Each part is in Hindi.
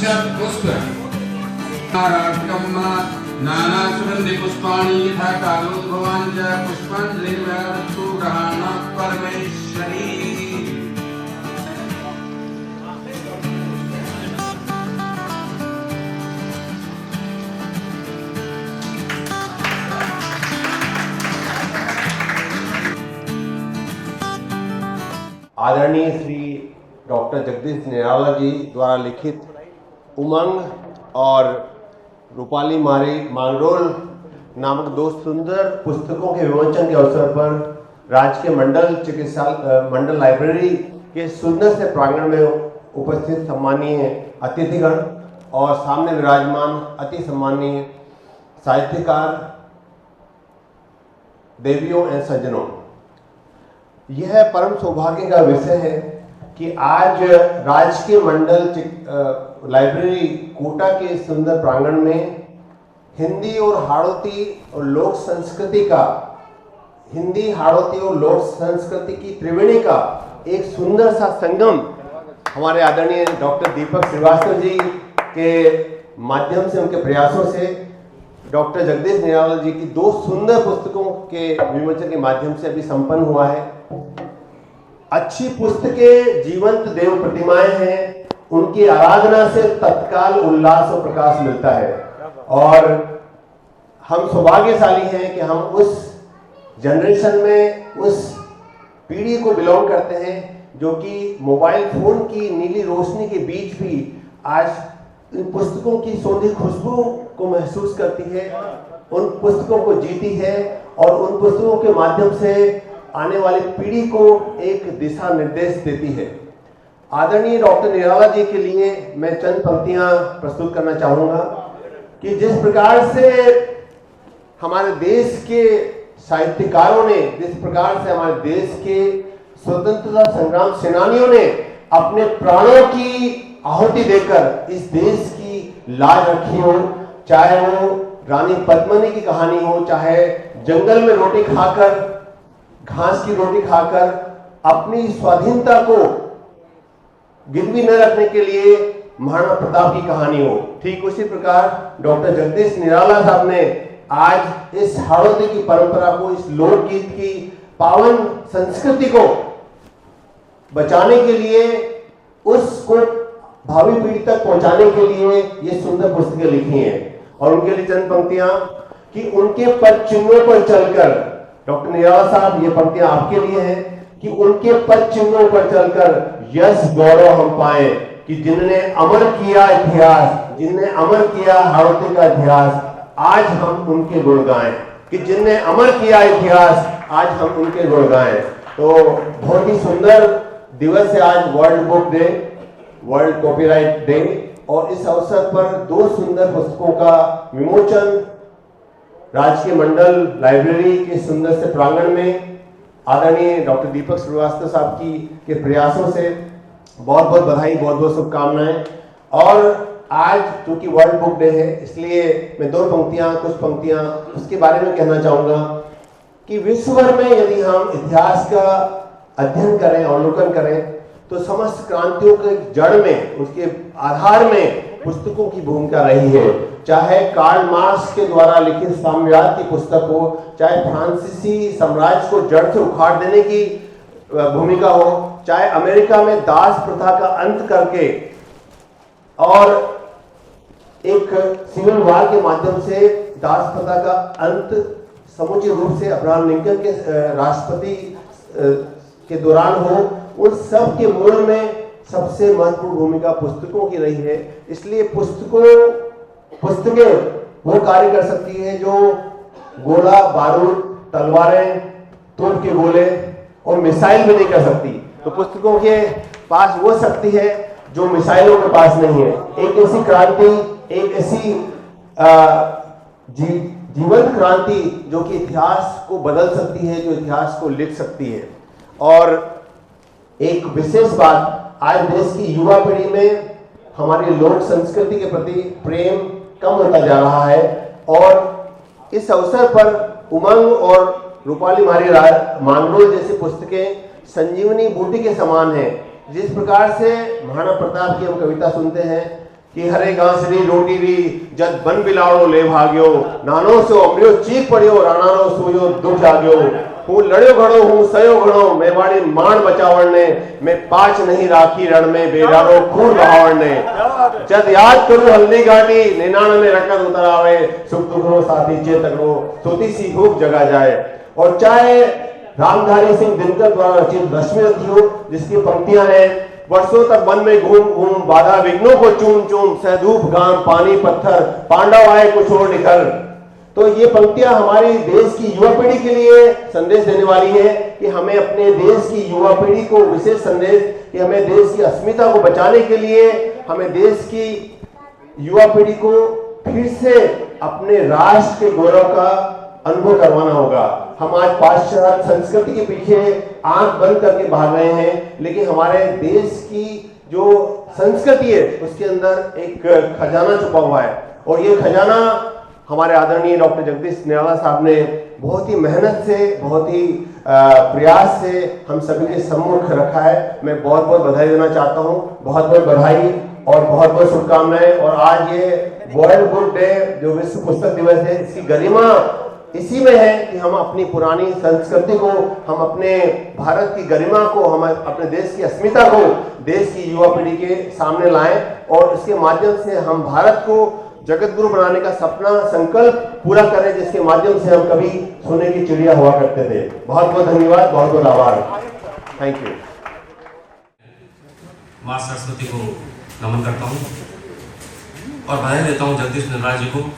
पुष्प नाना सुगंधि पुष्पाणि यथा कालोद्भवान् च पुष्पाञ्जलिर्वस्तु ग्रहाण परमेश्वरी। आदरणीय श्री डॉक्टर जगदीश निराला जी द्वारा लिखित उमंग और रूपाली मारी मांगरोल नामक दो सुंदर पुस्तकों के विमोचन के अवसर पर राजकीय मंडल लाइब्रेरी के सुंदर से प्रांगण में उपस्थित सम्मानीय अतिथिगण और सामने विराजमान अति सम्मानीय साहित्यकार, देवियों एवं सज्जनों, यह परम सौभाग्य का विषय है कि आज राजकीय मंडल लाइब्रेरी कोटा के सुंदर प्रांगण में हिंदी और हाड़ौती और लोक संस्कृति की त्रिवेणी का एक सुंदर सा संगम हमारे आदरणीय डॉक्टर दीपक श्रीवास्तव जी के माध्यम से, उनके प्रयासों से डॉक्टर जगदीश निराला जी की दो सुंदर पुस्तकों के विमोचन के माध्यम से अभी संपन्न हुआ है। अच्छी पुस्तकें जीवंत देव प्रतिमाएं हैं, उनकी आराधना से तत्काल उल्लास और प्रकाश मिलता है और हम सौभाग्यशाली हैं कि हम उस जनरेशन में, उस पीढ़ी को बिलोंग करते हैं जो कि मोबाइल फोन की नीली रोशनी के बीच भी आज इन पुस्तकों की सौंधी खुशबू को महसूस करती है, उन पुस्तकों को जीती है और उन पुस्तकों के माध्यम से आने वाली पीढ़ी को एक दिशा निर्देश देती है। आदरणीय डॉक्टर निराला जी के लिए मैं चंद पंक्तियां प्रस्तुत करना चाहूंगा कि जिस प्रकार से हमारे देश के साहित्यकारों ने, जिस प्रकार से हमारे देश के स्वतंत्रता संग्राम सेनानियों ने अपने प्राणों की आहुति देकर इस देश की लाज रखी हो, चाहे वो रानी पद्मिनी की कहानी हो, चाहे जंगल में रोटी खाकर, घास की रोटी खाकर अपनी स्वाधीनता को गिरवी न रखने के लिए महाराणा प्रताप की कहानी हो, ठीक उसी प्रकार डॉक्टर जगदीश निराला साहब ने आज इस हाड़ौती की परंपरा को, इस लोकगीत की पावन संस्कृति को बचाने के लिए, उसको भावी पीढ़ी तक पहुंचाने के लिए ये सुंदर पुस्तकें लिखी हैं। और उनके लिए चंद पंक्तियां कि उनके पद चिन्हों पर चलकर, डॉक्टर निराला साहब ये पंक्तियां आपके लिए हैं कि उनके पद चिन्हों पर चलकर यश गौरव हम पाए कि जिन्होंने अमर किया इतिहास, जिन्होंने अमर किया हाड़ौती का इतिहास, आज हम उनके गुण गाएं, कि जिन्होंने अमर किया इतिहास आज हम उनके गुण गाएं। तो बहुत ही सुंदर दिवस है आज, world book day, world copyright day, और इस अवसर पर दो सुंदर पुस्तकों का विमोचन राजकीय मंडल लाइब्रेरी के सुंदर से प्रांगण में आदरणीय डॉक्टर दीपक श्रीवास्तव साहब के प्रयासों से बहुत बहुत बधाई, बहुत बहुत शुभकामनाएं। और आज चूंकि वर्ल्ड बुक डे है, इसलिए मैं कुछ पंक्तियां उसके बारे में कहना चाहूंगा कि विश्व भर में यदि हम इतिहास का अध्ययन करें, अवलोकन करें, तो समस्त क्रांतियों के जड़ में, उसके आधार में पुस्तकों की भूमिका रही है। चाहे कार्ल मार्क्स के द्वारा लिखित साम्यवाद की पुस्तक हो, चाहे फ्रांसीसी साम्राज्य को जड़ से उखाड़ देने की भूमिका हो, चाहे अमेरिका में दास प्रथा का अंत करके और एक सिविल वॉर के माध्यम से दास प्रथा का अंत समुचित रूप से अब्राहम लिंकन के राष्ट्रपति के दौरान हो, उन सब के मूल में सबसे महत्वपूर्ण भूमिका पुस्तकों की रही है। इसलिए पुस्तकें वो कार्य कर सकती है जो गोला बारूद, तलवारें, तोप के गोले और मिसाइल भी नहीं कर सकती। तो पुस्तकों के पास वो शक्ति है जो मिसाइलों के पास नहीं है। एक ऐसी क्रांति, एक ऐसी जीवंत क्रांति जो कि इतिहास को बदल सकती है, जो इतिहास को लिख सकती है। और एक विशेष बात, आज देश की युवा पीढ़ी में हमारी लोक संस्कृति के प्रति प्रेम कम होता जा रहा है और इस अवसर पर उमंग और रूपाली मारी मांगरोल जैसी पुस्तकें संजीवनी बूटी के समान हैं। जिस प्रकार से महाराणा प्रताप की हम कविता सुनते हैं कि हरे घासरी रोटी री जद बन बिलाड़ो ले भाग्यो, नानो से अमरियो चीख पड़ियो, राणानो सोयो दुख जाग्यो। हूँ लड़ियो घड़ो हूँ सयो घड़ो, मेवाड़ी मान बचावण ने, मैं पाच नहीं राखी रण में बेडारो खून बहावण ने। जद याद करूं हल्दी घाटी, निनाण में रकत उतर आवे, सुख दुखो साथी चेतकरो, सोती सी भूख जगा जाए। और चाहे रामधारी सिंह दिनकर द्वारा रचित रश्मि रथी हो, जिसकी पंक्तियां हैं, वर्षों तक वन में घूम घूम बाधा विघ्नों को चूम चूम, सहधूप घाम पानी पत्थर पांडव आए कुछ और निकल। तो ये पंक्तियां हमारी देश की युवा पीढ़ी के लिए संदेश देने वाली है कि हमें अपने देश की युवा पीढ़ी को विशेष संदेश कि हमें देश की अस्मिता को बचाने के लिए हमें देश की युवा पीढ़ी को फिर से अपने राष्ट्र के गौरव का अनुभव करवाना होगा। हम आज पाश्चात्य संस्कृति के पीछे आंख बंद करके भाग रहे हैं, लेकिन हमारे देश की जो संस्कृति है उसके अंदर एक खजाना छुपा हुआ है। और ये खजाना हमारे आदरणीय डॉक्टर जगदीश निराला साहब ने बहुत ही मेहनत से, बहुत ही प्रयास से हम सभी के सम्मुख रखा है। मैं बहुत बहुत बधाई देना चाहता हूँ, बहुत बहुत बधाई और बहुत बहुत शुभकामनाएं। और आज ये वर्ल्ड बुक डे जो विश्व पुस्तक दिवस है, इसकी गरिमा इसी में है कि हम अपनी पुरानी संस्कृति को, हम अपने भारत की गरिमा को, हम अपने देश की अस्मिता को देश की युवा पीढ़ी के सामने लाएं और इसके माध्यम से हम भारत को जगत गुरु बनाने का सपना संकल्प पूरा करें, जिसके माध्यम से हम कभी सोने की चिड़िया हुआ करते थे। बहुत बहुत धन्यवाद, बहुत बहुत आभार, थैंक यू। मां सरस्वती को नमन करता हूँ और बधाई देता हूँ जगदीश निराला जी को,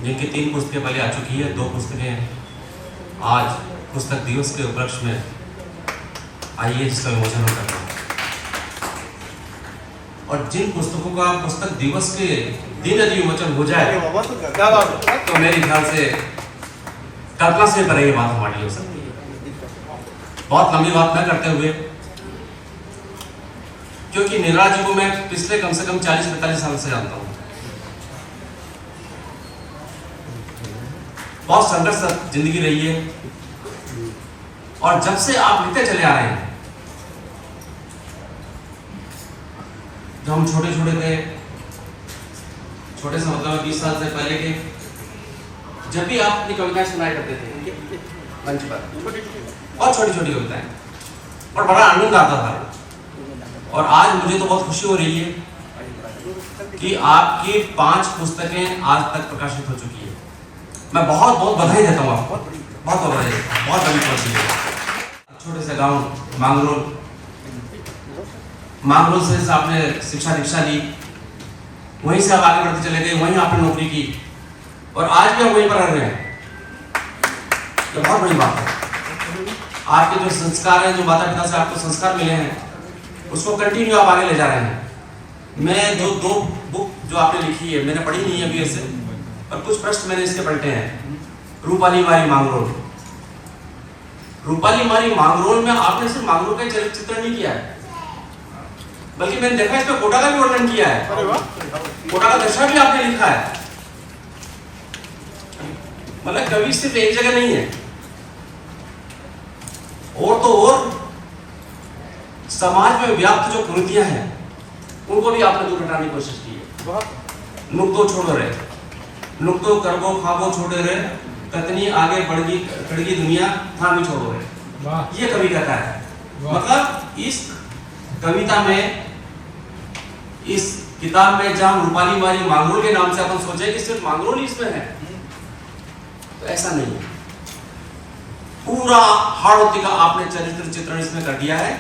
जिनकी 3 पुस्तकें पहले आ चुकी है, 2 पुस्तकें आज पुस्तक दिवस के उपलक्ष्य में आई है, जिसका विमोचन कर रहा हूँ। और जिन पुस्तकों का पुस्तक दिवस के दिन यदि विमोचन हो जाए तो मेरे ख्याल से कल्पना से परे ये बात हमारी हो सकती है। बहुत लंबी बात न करते हुए, क्योंकि निराला जी को मैं पिछले कम से कम 40-45 साल से जानता हूँ। बहुत संघर्ष जिंदगी रही है और जब से आप लिखते चले आ रहे हैं, जब हम छोटे छोटे थे, छोटे से मतलब 20 साल से पहले के, जब भी आप अपनी कविताएं सुनाया करते थे मंच पर, बहुत छोटी छोटी कविताएं, और बड़ा आनंद आता था। और आज मुझे तो बहुत खुशी हो रही है कि आपकी 5 पुस्तकें आज तक प्रकाशित हो चुकी है। मैं बहुत बहुत बधाई देता हूँ आपको, बहुत बहुत बधाई, बहुत बड़ी खुशी है। छोटे से गांव मांगरोल से आपने शिक्षा दीक्षा ली, वहीं से आप आगे बढ़ते चले गए, वहीं आपने नौकरी की और आज भी हम वहीं पर रह रहे हैं। तो बहुत बड़ी बात है। आपके जो संस्कार हैं, जो माता पिता से आपको संस्कार मिले हैं, उसको कंटिन्यू आप आगे ले जा रहे हैं। मैं जो 2 बुक जो आपने लिखी है, मैंने पढ़ी नहीं है अभी ऐसे, और कुछ प्रश्न मैंने इसके पलटे हैं। रूपाली मारी मांगरोल, रूपाली मारी मांगरोल में आपने सिर्फ मांगरोल का चरित्र चित्रण नहीं किया है, बल्कि मैंने देखा इसमें कोटा का भी वर्णन किया है, कोटा का दशा भी आपने लिखा है। मतलब कवि सिर्फ एक जगह नहीं है, और तो और समाज में व्याप्त जो कुरीतियां हैं उनको भी आपने दूर हटाने की कोशिश की है। नुक्तो छोड़ो रे, नुक्तो करबो खाबो छोड़े रे, कतनी आगे बढ़गी दुनिया था भी छोड़ो रे, ये कवि कहता है। मतलब इस कविता में, इस किताब में जहां रूपाली मारी मांगरोल के नाम से अपन सोचे कि सिर्फ मांगरोल ही इसमें है, तो ऐसा नहीं है। पूरा हाड़ोती का आपने चरित्र चित्रण इसमें कर दिया है,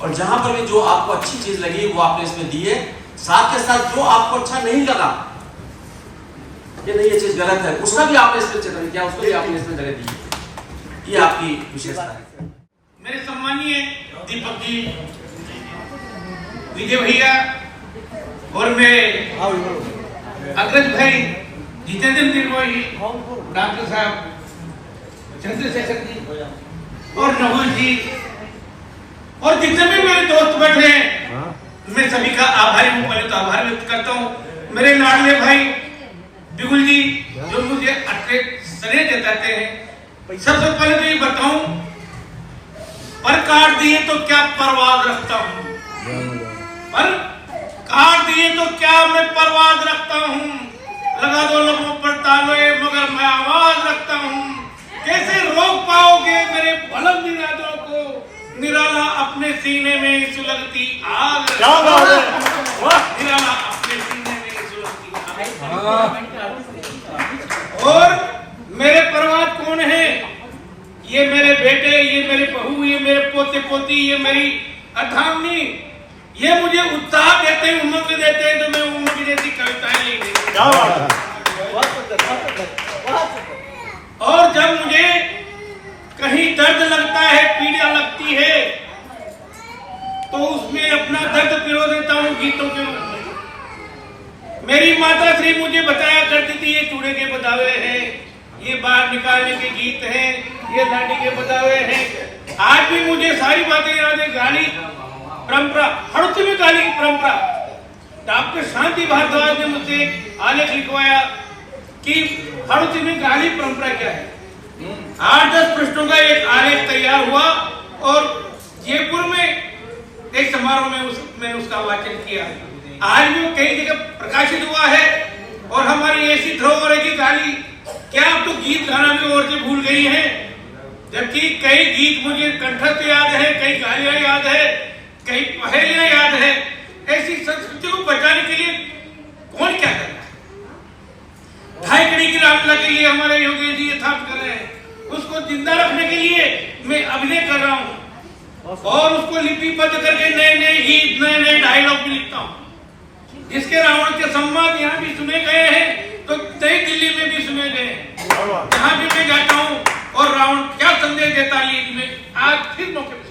और जहां पर भी जो आपको अच्छी चीज लगी वो आपने इसमें दी है। साथ के साथ जो आपको अच्छा नहीं लगा, ये नहीं ये चीज गलत है, उसका भी आपने इसमें चित्रण किया, उसको भी आपने इसमें जगह दी है। ये आपकी विशेषता है। मेरे सम्मानीय दीपक जी, विजय भैया और मेरे अग्रज भाई जितेंद्र निर्मोही, डॉक्टर साहब चंद्रशेखर जी और नहुल जी, और जितने भी मेरे दोस्त बैठे हैं, मैं सभी का आभारी हूँ। पहले तो आभार व्यक्त करता हूँ मेरे लाडले भाई बिगुल जी, जो मुझे अच्छे स्नेह जताते हैं। सबसे पहले तो ये बताऊं, पर काट दिए तो क्या परवाह रखता हूं, पर काट दिए तो क्या मैं परवाज रखता हूँ, लगा दो लोगों पर ताले मगर मैं आवाज रखता हूँ। कैसे रोक पाओगे मेरे बुलंद इरादों को, निराला अपने सीने में सुलगती आग। निराला अपने सीने में सुलगती आग। और मेरे परवाज कौन है? ये मेरे बेटे, ये मेरे बहू, ये मेरे पोते पोती, ये मेरी अर्धांगिनी, ये मुझे उत्साह देते हैं, उमंग देते हैं, तो मैं उमंग जैसी कविताएं लिखती हूं। और जब मुझे कहीं दर्द लगता है, पीड़ा लगती है, तो उसमें अपना दर्द पिरो देता हूँ गीतों के रूप में। मेरी माता श्री मुझे बताया करती थी, ये चूड़े के बदावे हैं, ये बाहर निकालने के गीत हैं, ये लाठी के बदावे हैं। आज भी मुझे सारी बातें याद है। गाली परंपरा, हड़ौती में गाली की परंपरा। डॉक्टर शांति भारद्वाज ने मुझसे आलेख लिखवाया कि हड़ौती में गाली परंपरा क्या है। 8-10 पृष्ठों का एक आलेख तैयार हुआ और जयपुर में एक समारोह में मैंने उसका वाचन किया। आज भी कई जगह प्रकाशित हुआ है और हमारी ऐसी धरोहर है कि गाली क्या अब तो गीत गाना भी और से भूल गई हैं, जबकि कई गीत मुझे कंठस्थ याद है, कई गालियां याद है, कई पहेलियां याद है। ऐसी संस्कृति को बचाने के लिए कौन क्या कर रहा है? ढाई कड़ी की रामलीला के लिए हमारे योगेश जी यथार्थ कर रहे हैं, उसको जिंदा रखने के लिए मैं अभिनय कर रहा हूँ और उसको लिपिबद्ध करके नए नए गीत, नए नए डायलॉग भी लिखता हूँ, जिसके रावण के संवाद यहाँ भी सुने गए हैं तो नई दिल्ली में भी सुने गए हैं। जहाँ भी मैं जाता हूँ और रावण क्या संदेश देता है, में आज फिर मौके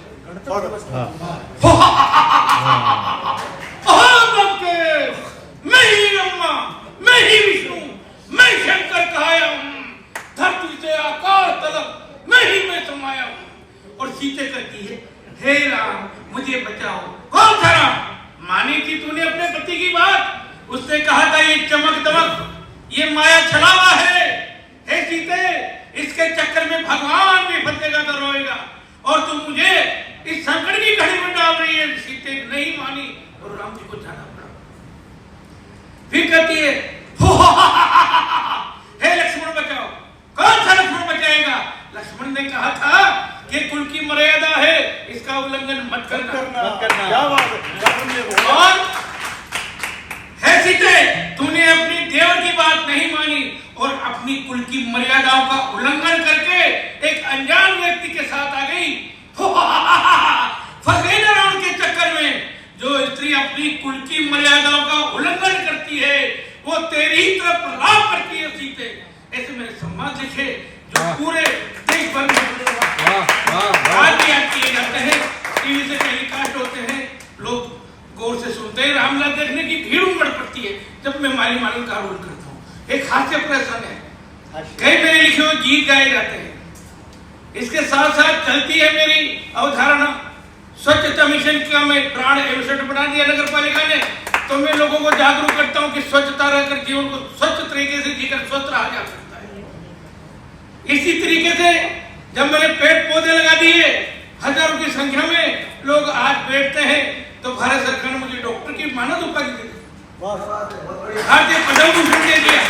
मैं ही ब्रह्मा, मैं ही विष्णु, मैं शंकर कहाया हूँ, धरती से आकाश तलक मैं ही में समाया हूँ। और सीते कहती है, हे राम मुझे बचाओ। कौन था राम? मानी थी तूने अपने पति की बात? उसने कहा था ये चमक दमक, ये माया छलावा है। हे सीते, इसके चक्कर में भगवान भी फंसेगा तो रोएगा और तू मुझे इस संकट की घड़ी में डाल रही है। सीते नहीं मानी और राम जी को जाना पड़ा। फिर कहती है, हे लक्ष्मण बचाओ। कौन सा लक्ष्मण बचाएगा? लक्ष्मण ने कहा था कि कुल की मर्यादा है, इसका उल्लंघन मत करना। और हे सीते, तूने अपनी देवर की बात नहीं मानी और अपनी कुल की मर्यादाओं का उल्लंघन करके एक अनजान व्यक्ति के साथ आ गई। फंस गई ना रावण के चक्कर में। जो स्त्री अपनी कुल की मर्यादाओं का उल्लंघन करती है वो तेरी ही तरफ प्रलाप करती है। सीते, ऐसे मेरे सम्मान लिखे जो पूरे देश भर में आज भी याद किए जाते हैं, टीवी से टेलीकास्ट होते हैं, लोग गौर से सुनते हैं। रामलीला देखने की भीड़ उमड़ पड़ती है जब मैं माली मालन का रोल करता हूँ। एक हास्य प्रसंग है, कई मेरे लिखे हुए गीत गाए जाते हैं। इसके साथ साथ चलती है मेरी अवधारणा स्वच्छता मिशन का। मैं प्राण एम्बेसडर बना दिया नगर पालिका ने, तो मैं लोगों को जागरूक करता हूँ कि स्वच्छता रहकर जीवन को स्वच्छ तरीके से जीकर स्वस्थ रहा जा सकता है। इसी तरीके से जब मैंने पेड़ पौधे लगा दिए, हजारों की संख्या में लोग आज बैठते हैं, तो भारत सरकार ने मुझे डॉक्टर की मानद उपाधि दे दी, भारतीय पद्म भूषण दे दिया,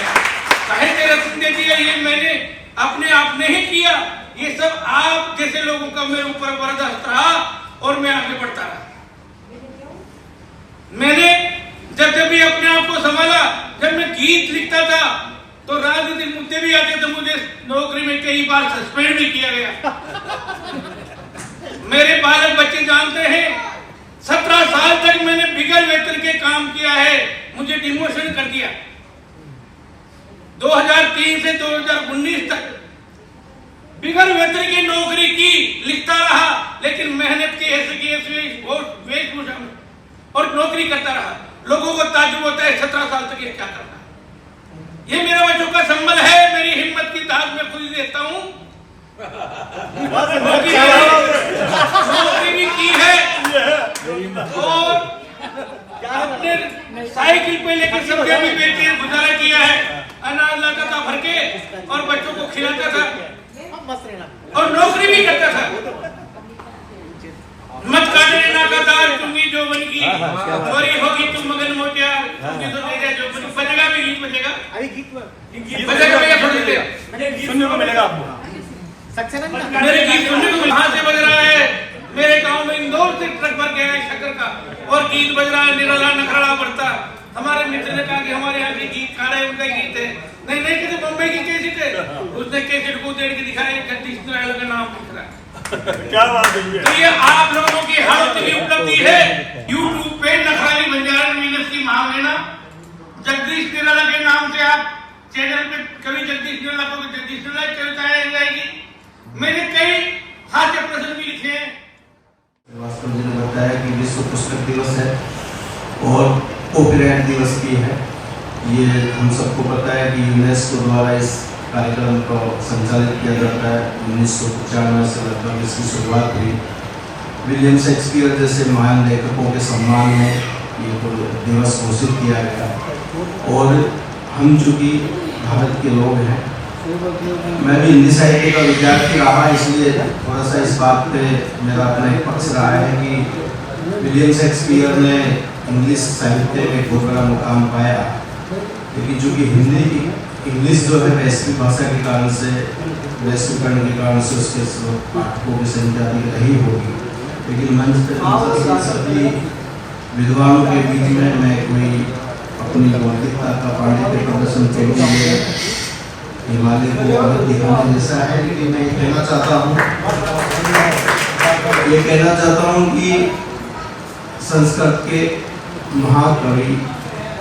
साहित्य रत्न दे दिया। ये मैंने अपने आप नहीं किया, ये सब आप जैसे लोगों का मेरे ऊपर बर्दाश्त रहा और मैं आगे बढ़ता रहा। मैंने जब भी अपने आप को संभाला, जब मैं गीत लिखता था तो राजनीतिक मुद्दे भी आते थे, मुझे नौकरी में कई बार सस्पेंड भी किया गया। मेरे बालक बच्चे जानते हैं, 17 साल तक मैंने बिगर वेतन के काम किया है, मुझे डिमोशन कर दिया। 2003 से 2019 तक बिगर वेतन की नौकरी की, लिखता रहा, लेकिन मेहनत की वेशभूषा में और नौकरी करता रहा। लोगों को ताज्जुब होता है 17 साल तक ये क्या करना। ये मेरे बच्चों का संबल है, मेरी हिम्मत की दाद में खुद देता हूँ। नौकरी भी की है और अपने साइकिल पे लेकर सबके भी बेटे गुजारा किया है। अनाज लाता था भर के और बच्चों को खिलाता था और नौकरी भी करता था। मत काटने ना का दार चुंगी जो बन की चोरी होगी तुम मगन मोटियार तुमकी तो तेरा जो कुछ बजेगा भी गीत बजेगा बजेगा भैया थोड़ी देर सुनने को मिलेगा आपको। मेरे गीत सुनने को कहां से बज रहा है? मेरे गांव में इंदौर से ट्रक भर के आया शक्कर का और गीत बज रहा है निराला नखड़ा पड़ता। हमारे मित्र ने कहा कि हमारे यहाँ के गीत खा रहे उनका गीत है। नहीं नहीं कहते बम्बई की कैसेट है। उसने कैसेट को देड़ के दिखाया जगदीश नारायण का नाम लिख रहा है। क्या बात है तो ये आप लोगों की हालत की उपलब्धि है। YouTube पे नखराली बंजारा मीनस की महामहिना जगदीश निराला के नाम से आप चैनल पे कभी जगदीश निराला को जगदीश निराला चर्चा जाएगी। मैंने कई हास्य प्रश्न भी लिखे हैं। वास्तव जी ने बताया कि विश्व पुस्तक दिवस है और कॉपीराइट दिवस भी है। ये हम सबको पता है कि यूनेस्को द्वारा इस कार्यक्रम को संचालित किया जाता है। 1995 से लगभग इसकी शुरुआत हुई। विलियम शेक्सपियर जैसे महान लेखकों के सम्मान में ये दिवस घोषित किया गया। और हम चूँकि भारत के लोग हैं, मैं भी हिंदी साहित्य का विद्यार्थी रहा, इसलिए थोड़ा सा इस बात पे मेरा अपना एक पक्ष रहा है कि विलियम शेक्सपियर ने इंग्लिश साहित्य में बहुत बड़ा मुकाम पाया। लेकिन चूँकि इंग्लिश जो है वैश्विक भाषा के कारण से, वैश्वीकरण के कारण से उसके पाठकों की संख्या अधिक रही होगी। लेकिन मंच पे सभी विद्वानों के बीच में मैं कोई अपनी बौद्धिकता का पांडित्य प्रदर्शन के लिए हिमालय को अलग दिखाने जैसा है। लेकिन मैं ये कहना चाहता हूँ कि संस्कृत के महाकवि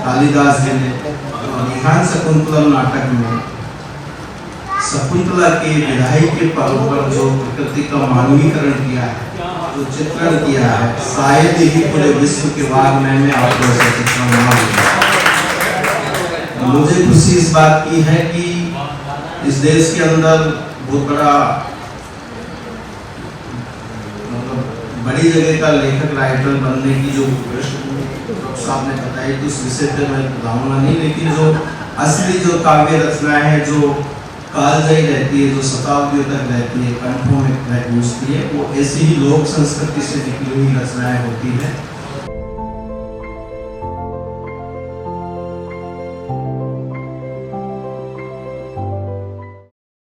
कालिदास जी ने निहान शकुंतलम नाटक में शकुंतला के विदाई के पर्व पर जो प्रकृति का मानवीकरण किया है, जो चित्रण किया है, शायद ही पूरे विश्व के बाद मैंने आपको ऐसा चित्रण ना दिया। मुझे खुशी इस बात की है कि इस देश के अंदर बहुत बड़ा बड़ी जगह का लेखक राइटर बनने की जो साहब ने बताई, तो उस विषय पे मैं बताऊंगा नहीं। लेकिन जो असली जो काव्य रचनाएं हैं, जो कालजयी रहती है, जो शताब्दियों तक रहती है, कंठों में गूंजती है, वो ऐसी ही लोक संस्कृति से निकली हुई रचनाएं होती है।